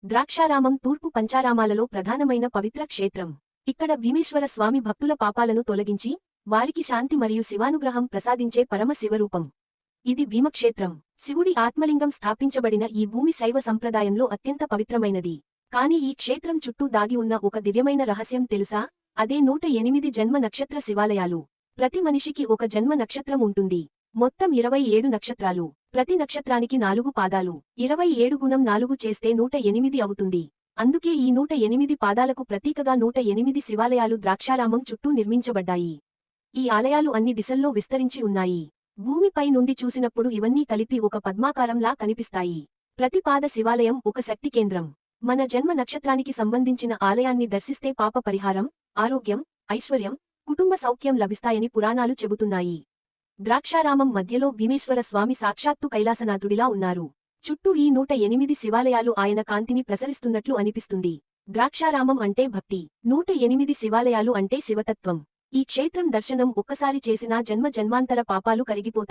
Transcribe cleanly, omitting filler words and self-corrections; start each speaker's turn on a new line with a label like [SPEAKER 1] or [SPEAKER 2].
[SPEAKER 1] ద్రాక్షారామం తూర్పు పంచారామాలలో ప్రధానమైన పవిత్ర క్షేత్రం. ఇక్కడ భీమేశ్వర స్వామి భక్తుల పాపాలను తొలగించి వారికి శాంతి మరియు శివానుగ్రహం ప్రసాదించే పరమ శివరూపం. ఇది భీమక్షేత్రం. శివుడి ఆత్మలింగం స్థాపించబడిన ఈ భూమి శైవ సంప్రదాయంలో అత్యంత పవిత్రమైనది. కాని ఈ క్షేత్రం చుట్టూ దాగి ఉన్న ఒక దివ్యమైన రహస్యం తెలుసా? అదే 108 జన్మ నక్షత్ర శివాలయాలు. ప్రతి మనిషికి ఒక జన్మ నక్షత్రం ఉంటుంది. మొత్తం 27 నక్షత్రాలు. ప్రతి నక్షత్రానికి 4 పాదాలు. 27 గుణం 4 చేస్తే 108 అవుతుంది. అందుకే ఈ 108 పాదాలకు ప్రతీకగా 108 శివాలయాలు ద్రాక్షారామం చుట్టూ నిర్మించబడ్డాయి. ఈ ఆలయాలు అన్ని దిశల్లో విస్తరించి ఉన్నాయి. భూమిపై నుండి చూసినప్పుడు ఇవన్నీ కలిపి ఒక పద్మాకారంలా కనిపిస్తాయి. ప్రతి పాద శివాలయం ఒక శక్తి కేంద్రం. మన జన్మ నక్షత్రానికి సంబంధించిన ఆలయాన్ని దర్శిస్తే పాప పరిహారం, ఆరోగ్యం, ఐశ్వర్యం, కుటుంబ సౌఖ్యం లభిస్తాయని పురాణాలు చెబుతున్నాయి. ద్రాక్షారామం మధ్యలో భీమేశ్వర స్వామి సాక్షాత్తు కైలాసనాథుడిలా ఉన్నారు. చుట్టూ ఈ 108 శివాలయాలు ఆయన కాంతిని ప్రసరిస్తున్నట్లు అనిపిస్తుంది. ద్రాక్షారామం అంటే భక్తి, 108 శివాలయాలు అంటే శివతత్వం. ఈ క్షేత్రం దర్శనం ఒక్కసారి చేసినా జన్మ జన్మాంతర పాపాలు కరిగిపోతాయి.